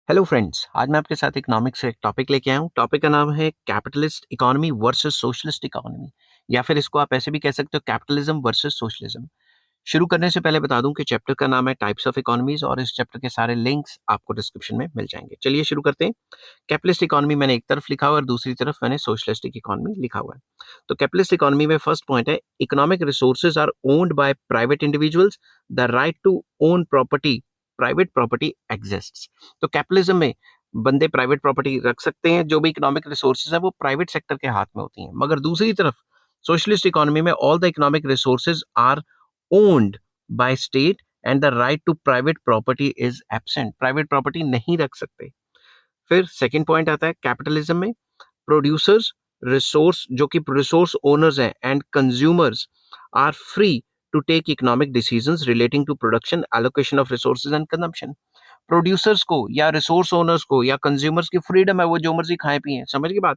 Hello friends, आज मैं आपके साथ इकोनॉमिक्स से एक टॉपिक लेके आया हूँ। टॉपिक का नाम है capitalist economy versus socialist economy, या फिर इसको आप ऐसे भी कह सकते हो कैपिटलिज्म वर्सेस सोशलिज्म। शुरू करने से पहले बता दूं कि चैप्टर का नाम है टाइप्स ऑफ इकोनॉमीज और इस चैप्टर के सारे लिंक्स आपको डिस्क्रिप्शन में मिल जाएंगे। चलिए शुरू करते हैं। कैपिटलिस्ट इकोनॉमी मैंने एक तरफ लिखा हुआ है और दूसरी तरफ मैंने सोशलिस्टिक इकोनॉमी लिखा हुआ है। तो कैपिटलिस्ट इकोनॉमी में फर्स्ट पॉइंट है, economic resources are owned by private individuals, the right to own property, private property exists. तो कैपिटलिज्म में बंदे प्राइवेट प्रॉपर्टी रख सकते हैं, जो भी इकोनॉमिक रिसोर्सेज है वो प्राइवेट सेक्टर के हाथ में होती हैं। मगर दूसरी तरफ सोशलिस्ट इकोनॉमी में all the economic resources are owned by state and the right to private property is absent. Private property नहीं रख सकते। फिर सेकंड पॉइंट आता है कैपिटलिज्म में प्रोड्यूसर्स, रिसोर्स जो कि रिसोर्स ओनर्स हैं, and consumers are free to take economic decisions relating to production, allocation of resources and consumption. Producers को या रिसोर्स ओनर्स को या कंज्यूमर्स की फ्रीडम है, वो जो मर्जी खाएं पिए, समझ की बात।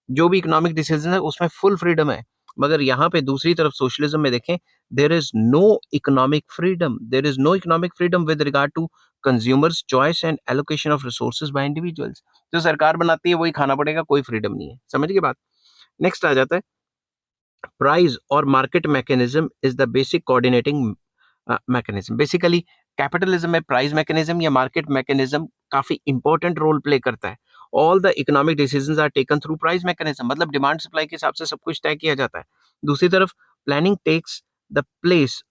जो भी इकोनॉमिक डिसीजन है उसमें फुल फ्रीडम है। मगर यहाँ पे दूसरी तरफ सोशलिज्म में देखें, there is no economic freedom, there is no economic freedom with regard to consumers choice and allocation of resources by individuals. जो सरकार बनाती है वही खाना पड़ेगा, कोई फ्रीडम नहीं है, समझ की बात। नेक्स्ट आ जाता है प्राइस और market mechanism is the basic coordinating mechanism. Basically capitalism में प्राइस मैकेनिज्म या मार्केट मैकेनिज्म काफी इंपॉर्टेंट रोल प्ले करता है। All the economic decisions are taken through price mechanism, मतलब डिमांड सप्लाई के हिसाब से सब कुछ तय किया जाता है। दूसरी तरफ planning takes the place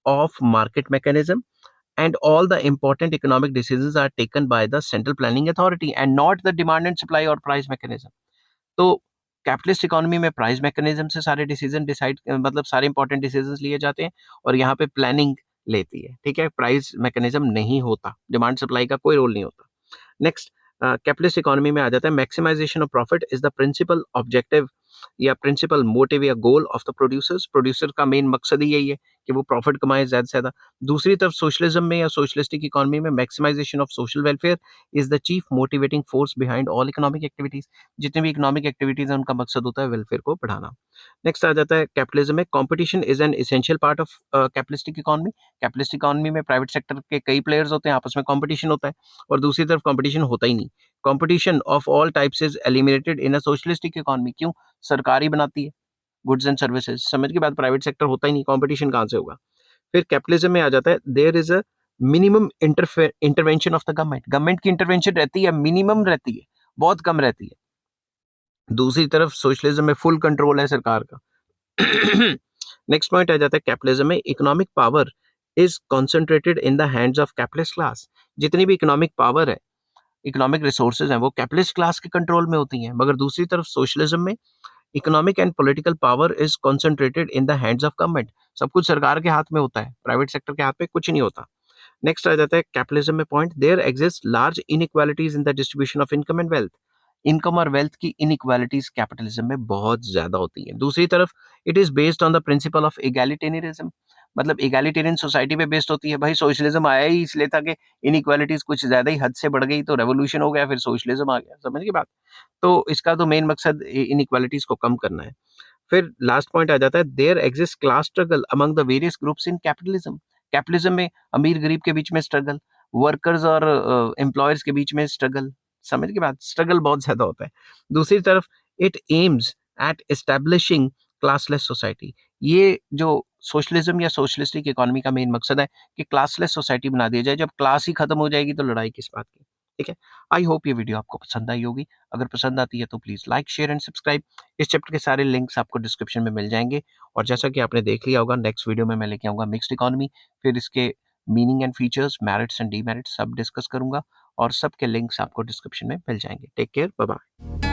of market mechanism and all the important economic decisions are taken by the central planning authority and not the demand and supply or price mechanism. तो कैपिटलिस्ट इकोनॉमी में price mechanism से सारे decision decide, मतलब सारे important decisions लिए जाते हैं, और यहाँ पे प्लानिंग लेती है, ठीक है। प्राइस मैकेनिज्म नहीं होता, डिमांड सप्लाई का कोई रोल नहीं होता। नेक्स्ट कैपिटलिस्ट इकोनॉमी में आ जाता है maximisation of profit is the principal objective या प्रिंसिपल मोटिव या goal of the producers. Producer का मेन मकसद ही यही है कि वो प्रॉफिट कमाए ज्यादा से ज्यादा। दूसरी तरफ सोशलिज्म में या सोशलिस्टिक इकोनॉमी में maximisation of social welfare is the chief motivating force behind all economic activities. जितनी भी इकोनॉमिक एक्टिविटीज है उनका मकसद होता है वेलफेयर को बढ़ाना। नेक्स्ट आ जाता है कैपिटलिज्म में competition is an essential part of capitalistic economy. Capitalist economy में प्राइवेट सेक्टर के कई प्लेयर्स होते हैं, आपस में कंपटीशन होता है, और दूसरी तरफ कंपटीशन होता ही नहीं। Competition of all types is eliminated in a socialistic economy. क्यों? सरकार ही बनाती है गुड्स एंड सर्विसेज, समझ के बाद प्राइवेट सेक्टर होता ही नहीं, कंपटीशन कहां से होगा। फिर कैपिटलिज्म में आ जाता है there is a minimum intervention of the government. Government की इंटरवेंशन रहती है, मिनिमम रहती है, बहुत कम रहती है। दूसरी तरफ सोशलिज्म में फुल कंट्रोल है सरकार का। नेक्स्ट पॉइंट आ जाता है कैपिटलिज्म में economic power is concentrated in the hands of capitalist class. जितनी भी इकोनॉमिक पावर है, इकोनॉमिक रिसोर्सेज हैं, वो कैपिटलिस्ट क्लास के कंट्रोल में होती हैं। मगर दूसरी तरफ सोशलिज्म में economic and political power is concentrated in the hands of government. सब कुछ सरकार के हाथ में होता है, प्राइवेट सेक्टर के हाथ में कुछ नहीं होता। नेक्स्ट आ जाता है कैपिटलिज्म में point, there exist large inequalities in the distribution of income and wealth. Income और वेल्थ की इनइक्वालिटीज कैपिटलिज्म में बहुत ज्यादा होती है। दूसरी तरफ it is based on the principle of egalitarianism, मतलब एगैलिटेरियन सोसाइटी पे बेस्ड होती है। भाई सोशलिज्म आया ही इसलिए था कि इनइक्वालिटीज कुछ ज्यादा ही हद से बढ़ गई, तो रेवोल्यूशन हो गया, फिर सोशलिज्म आ गया, समझ की बात। तो इसका तो मेन मकसद इनइक्वालिटीज को कम करना है। फिर लास्ट पॉइंट आ जाता है there exist class struggle among the various groups in capitalism. Capitalism में अमीर गरीब के बीच में स्ट्रगल, वर्कर्स और एम्प्लॉयर्स के बीच में स्ट्रगल, समझ के बाद स्ट्रगल बहुत ज्यादा होता है। दूसरी तरफ it aims at establishing classless society. ये जो सोशलिज्म या सोशलिस्टिक इकोनॉमी का मेन मकसद है कि क्लासलेस सोसाइटी बना दिया जाए। जब क्लास ही खत्म हो जाएगी तो लड़ाई किस बात की, ठीक है। आई होप ये वीडियो आपको पसंद आई होगी। अगर पसंद आती है तो please like, share and subscribe. इस चैप्टर के सारे लिंक्स आपको डिस्क्रिप्शन में मिल जाएंगे। और जैसा कि आपने देख लिया होगा, नेक्स्ट वीडियो में मैं लेके आऊंगा मिक्स्ड इकोनॉमी, फिर इसके meaning and features, merits and demerits सब डिस्कस करूंगा, और सबके लिंक्स आपको डिस्क्रिप्शन में मिल जाएंगे। Take care, bye bye.